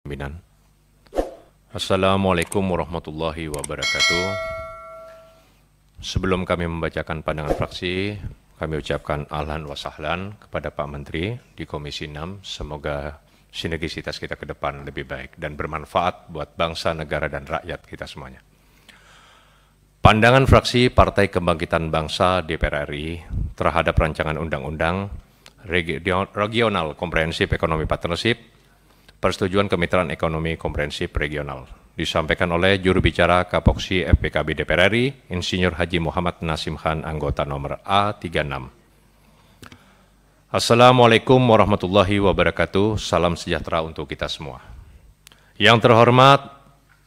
Pimpinan. Assalamualaikum warahmatullahi wabarakatuh. Sebelum kami membacakan pandangan fraksi, kami ucapkan ahlan wa sahlan kepada Pak Menteri di Komisi 6. Semoga sinergisitas kita ke depan lebih baik dan bermanfaat buat bangsa, negara, dan rakyat kita semuanya. Pandangan fraksi Partai Kebangkitan Bangsa DPR RI terhadap rancangan Undang-Undang Regional Komprehensif Ekonomi Partnership Persetujuan Kemitraan Ekonomi Komprehensif Regional disampaikan oleh juru bicara Kapoksi FPKB DPR RI, Insinyur Haji Muhammad Nasim Khan, anggota nomor A36. Assalamualaikum warahmatullahi wabarakatuh. Salam sejahtera untuk kita semua. Yang terhormat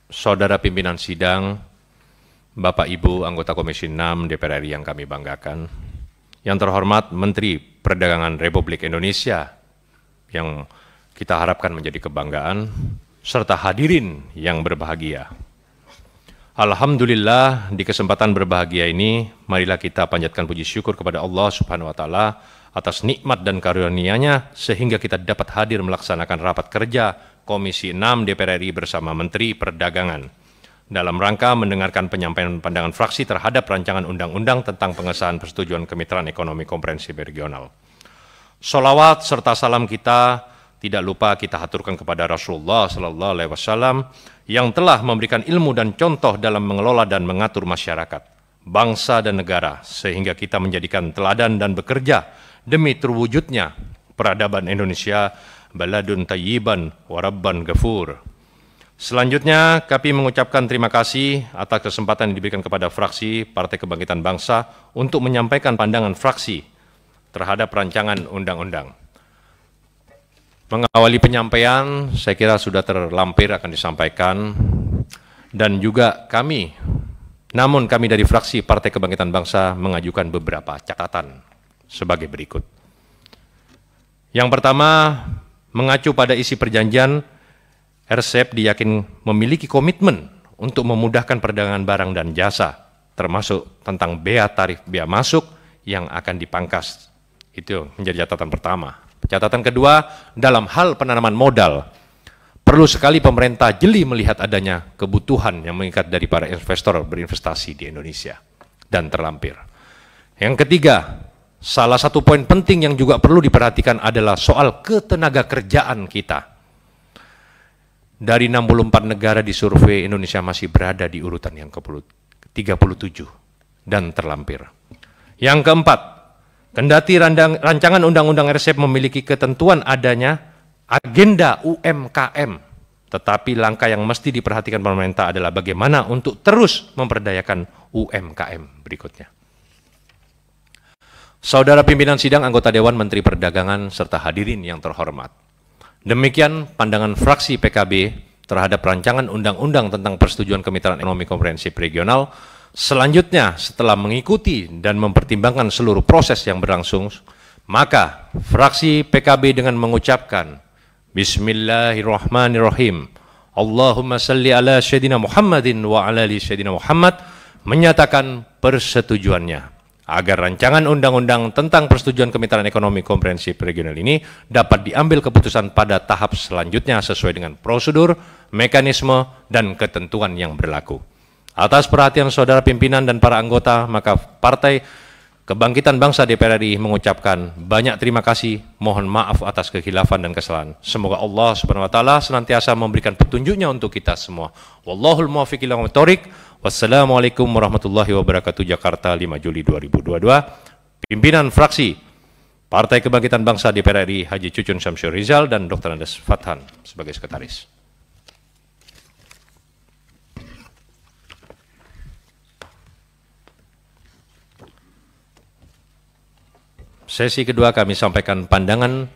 Saudara Pimpinan Sidang, Bapak Ibu anggota Komisi 6 DPR RI yang kami banggakan. Yang terhormat Menteri Perdagangan Republik Indonesia yang kita harapkan menjadi kebanggaan, serta hadirin yang berbahagia. Alhamdulillah, di kesempatan berbahagia ini, marilah kita panjatkan puji syukur kepada Allah Subhanahu wa Ta'ala atas nikmat dan karunia-Nya sehingga kita dapat hadir melaksanakan rapat kerja Komisi 6 DPR RI bersama Menteri Perdagangan dalam rangka mendengarkan penyampaian pandangan fraksi terhadap rancangan undang-undang tentang pengesahan persetujuan kemitraan ekonomi komprehensif regional. Sholawat serta salam kita tidak lupa kita haturkan kepada Rasulullah Sallallahu Alaihi Wasallam yang telah memberikan ilmu dan contoh dalam mengelola dan mengatur masyarakat, bangsa dan negara, sehingga kita menjadikan teladan dan bekerja demi terwujudnya peradaban Indonesia, baladun tayyiban warabban ghafur. Selanjutnya, kami mengucapkan terima kasih atas kesempatan yang diberikan kepada fraksi Partai Kebangkitan Bangsa untuk menyampaikan pandangan fraksi terhadap rancangan undang-undang. Mengawali penyampaian, saya kira sudah terlampir akan disampaikan, dan juga kami dari fraksi Partai Kebangkitan Bangsa mengajukan beberapa catatan sebagai berikut. Yang pertama, mengacu pada isi perjanjian, RCEP diyakin memiliki komitmen untuk memudahkan perdagangan barang dan jasa, termasuk tentang bea tarif bea masuk yang akan dipangkas. Itu menjadi catatan pertama. Catatan kedua, dalam hal penanaman modal, perlu sekali pemerintah jeli melihat adanya kebutuhan yang mengikat dari para investor berinvestasi di Indonesia dan terlampir. Yang ketiga, salah satu poin penting yang juga perlu diperhatikan adalah soal ketenaga kerjaan kita. Dari 64 negara di survei, Indonesia masih berada di urutan yang ke-37 dan terlampir. Yang keempat, kendati rancangan Undang-Undang RCEP memiliki ketentuan adanya agenda UMKM, tetapi langkah yang mesti diperhatikan pemerintah adalah bagaimana untuk terus memperdayakan UMKM berikutnya. Saudara Pimpinan Sidang, anggota Dewan, Menteri Perdagangan, serta hadirin yang terhormat. Demikian pandangan fraksi PKB terhadap rancangan Undang-Undang tentang Persetujuan Kemitraan Ekonomi Komprehensif Regional. Selanjutnya, setelah mengikuti dan mempertimbangkan seluruh proses yang berlangsung, maka fraksi PKB dengan mengucapkan Bismillahirrahmanirrahim, Allahumma salli ala Sayyidina Muhammadin wa ala ali Sayyidina Muhammad, menyatakan persetujuannya agar rancangan undang-undang tentang persetujuan kemitraan ekonomi komprehensif regional ini dapat diambil keputusan pada tahap selanjutnya sesuai dengan prosedur, mekanisme, dan ketentuan yang berlaku. Atas perhatian saudara pimpinan dan para anggota, maka Partai Kebangkitan Bangsa DPR RI mengucapkan banyak terima kasih, mohon maaf atas kekhilafan dan kesalahan. Semoga Allah Subhanahu wa Ta'ala senantiasa memberikan petunjuknya untuk kita semua. Wallahul muwaffiq ila aqwamit thoriq. Wassalamualaikum warahmatullahi wabarakatuh. Jakarta, 5 Juli 2022. Pimpinan fraksi Partai Kebangkitan Bangsa DPR RI Haji Cucun Syamsur Rizal dan Dr. Andes Fathan sebagai sekretaris. Sesi kedua kami sampaikan pandangan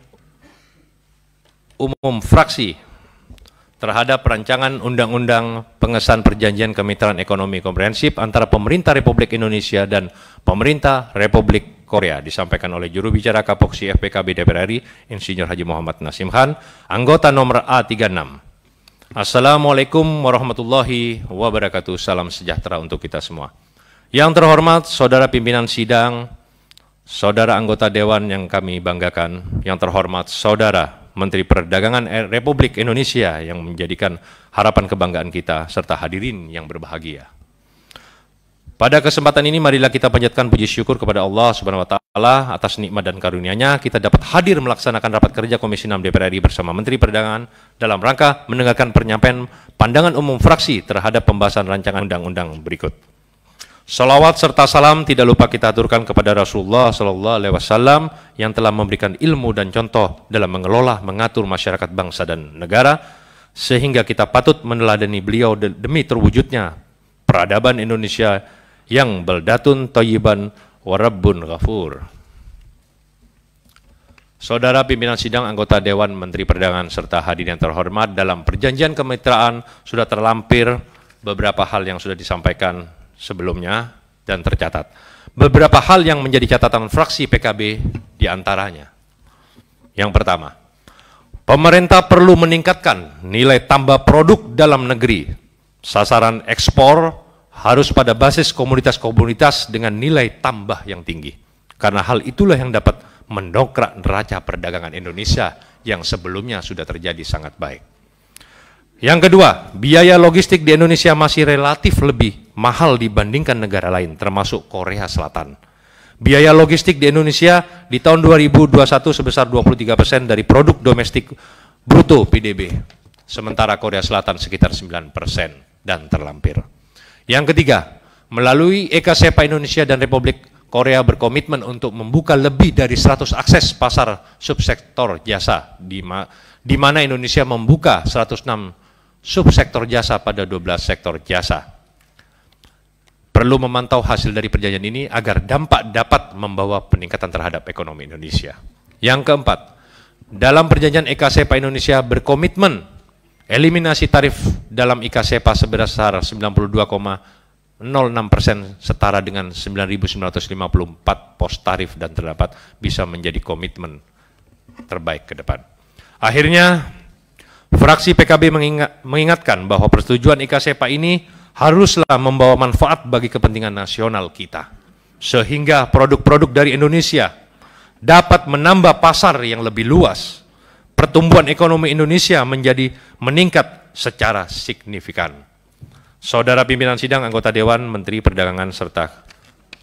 umum fraksi terhadap rancangan Undang-Undang Pengesahan Perjanjian Kemitraan Ekonomi Komprehensif antara Pemerintah Republik Indonesia dan Pemerintah Republik Korea, disampaikan oleh juru bicara Kapoksi FPKB DPR RI, Insinyur Haji Muhammad Nasim Khan, anggota nomor A36. Assalamualaikum warahmatullahi wabarakatuh. Salam sejahtera untuk kita semua. Yang terhormat saudara pimpinan sidang, saudara anggota Dewan yang kami banggakan, yang terhormat saudara Menteri Perdagangan Republik Indonesia yang menjadikan harapan kebanggaan kita, serta hadirin yang berbahagia. Pada kesempatan ini marilah kita panjatkan puji syukur kepada Allah Subhanahu wa taala atas nikmat dan karunia-Nya kita dapat hadir melaksanakan rapat kerja Komisi 6 DPR RI bersama Menteri Perdagangan dalam rangka mendengarkan penyampaian pandangan umum fraksi terhadap pembahasan rancangan undang-undang berikut. Salawat serta salam tidak lupa kita aturkan kepada Rasulullah Sallallahu Alaihi Wasallam yang telah memberikan ilmu dan contoh dalam mengelola, mengatur masyarakat bangsa dan negara, sehingga kita patut meneladani beliau demi terwujudnya peradaban Indonesia yang baldatun thayyiban wa rabbun ghafur. Saudara pimpinan sidang, anggota Dewan Menteri Perdagangan serta hadirin yang terhormat, dalam perjanjian kemitraan sudah terlampir beberapa hal yang sudah disampaikan sebelumnya dan tercatat. Beberapa hal yang menjadi catatan fraksi PKB diantaranya. Yang pertama, pemerintah perlu meningkatkan nilai tambah produk dalam negeri. Sasaran ekspor harus pada basis komunitas-komunitas dengan nilai tambah yang tinggi. Karena hal itulah yang dapat mendongkrak neraca perdagangan Indonesia yang sebelumnya sudah terjadi sangat baik. Yang kedua, biaya logistik di Indonesia masih relatif lebih mahal dibandingkan negara lain, termasuk Korea Selatan. Biaya logistik di Indonesia di tahun 2021 sebesar 23% dari produk domestik bruto PDB, sementara Korea Selatan sekitar 9% dan terlampir. Yang ketiga, melalui EKSEPA Indonesia dan Republik Korea berkomitmen untuk membuka lebih dari 100 akses pasar subsektor jasa, di mana Indonesia membuka 106 subsektor jasa pada 12 sektor jasa. Perlu memantau hasil dari perjanjian ini agar dampak dapat membawa peningkatan terhadap ekonomi Indonesia. Yang keempat, dalam perjanjian EKSEPA Indonesia berkomitmen eliminasi tarif dalam IKSEPA sebesar 92,06% setara dengan 9.954 pos tarif dan terdapat bisa menjadi komitmen terbaik ke depan. Akhirnya, fraksi PKB mengingatkan bahwa persetujuan IKSEPA ini haruslah membawa manfaat bagi kepentingan nasional kita, sehingga produk-produk dari Indonesia dapat menambah pasar yang lebih luas. Pertumbuhan ekonomi Indonesia meningkat secara signifikan. Saudara pimpinan sidang, anggota Dewan Menteri Perdagangan serta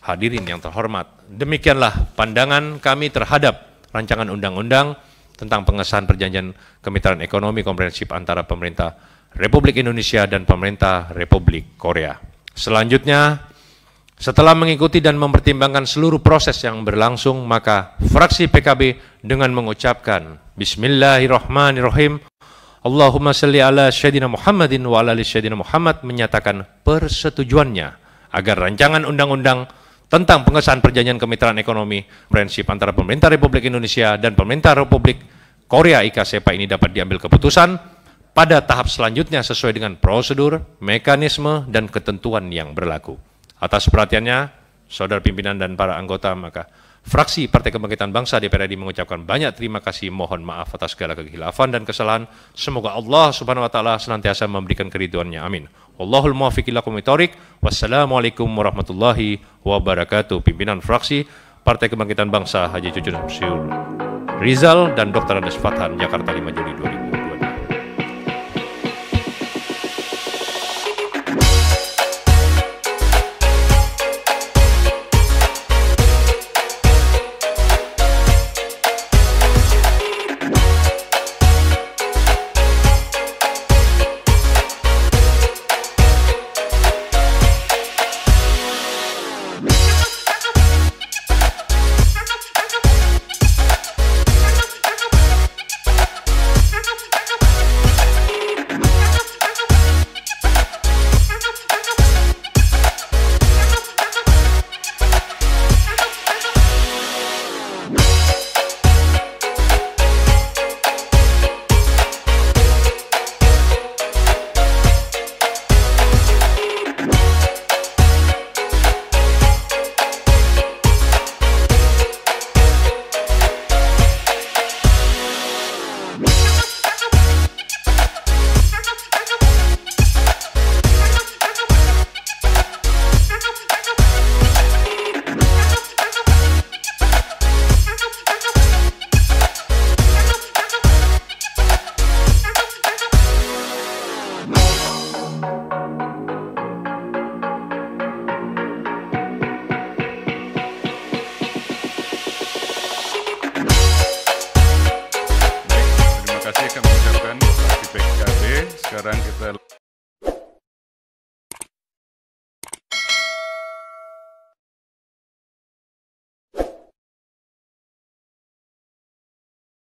hadirin yang terhormat, demikianlah pandangan kami terhadap rancangan undang-undang tentang pengesahan perjanjian kemitraan ekonomi komprehensif antara pemerintah Republik Indonesia dan pemerintah Republik Korea. Selanjutnya, setelah mengikuti dan mempertimbangkan seluruh proses yang berlangsung, maka fraksi PKB dengan mengucapkan Bismillahirrahmanirrahim, Allahumma salli ala Sayyidina Muhammadin wa ala ali Sayyidina Muhammad, menyatakan persetujuannya agar rancangan undang-undang tentang pengesahan perjanjian kemitraan ekonomi komprehensif antara pemerintah Republik Indonesia dan pemerintah Republik Korea IKSEPA ini dapat diambil keputusan pada tahap selanjutnya sesuai dengan prosedur, mekanisme, dan ketentuan yang berlaku. Atas perhatiannya, saudara pimpinan dan para anggota, maka fraksi Partai Kebangkitan Bangsa DPR RI mengucapkan banyak terima kasih, mohon maaf atas segala kekhilafan dan kesalahan. Semoga Allah Subhanahu wa taala senantiasa memberikan keridhoannya. Amin. Wallahul muwaffiq ila aqwamit thoriq. Wassalamualaikum warahmatullahi wabarakatuh. Pimpinan fraksi Partai Kebangkitan Bangsa Haji Cucun Syul Rizal dan Dr. Andes Fathan, Jakarta 5 Juli 2000.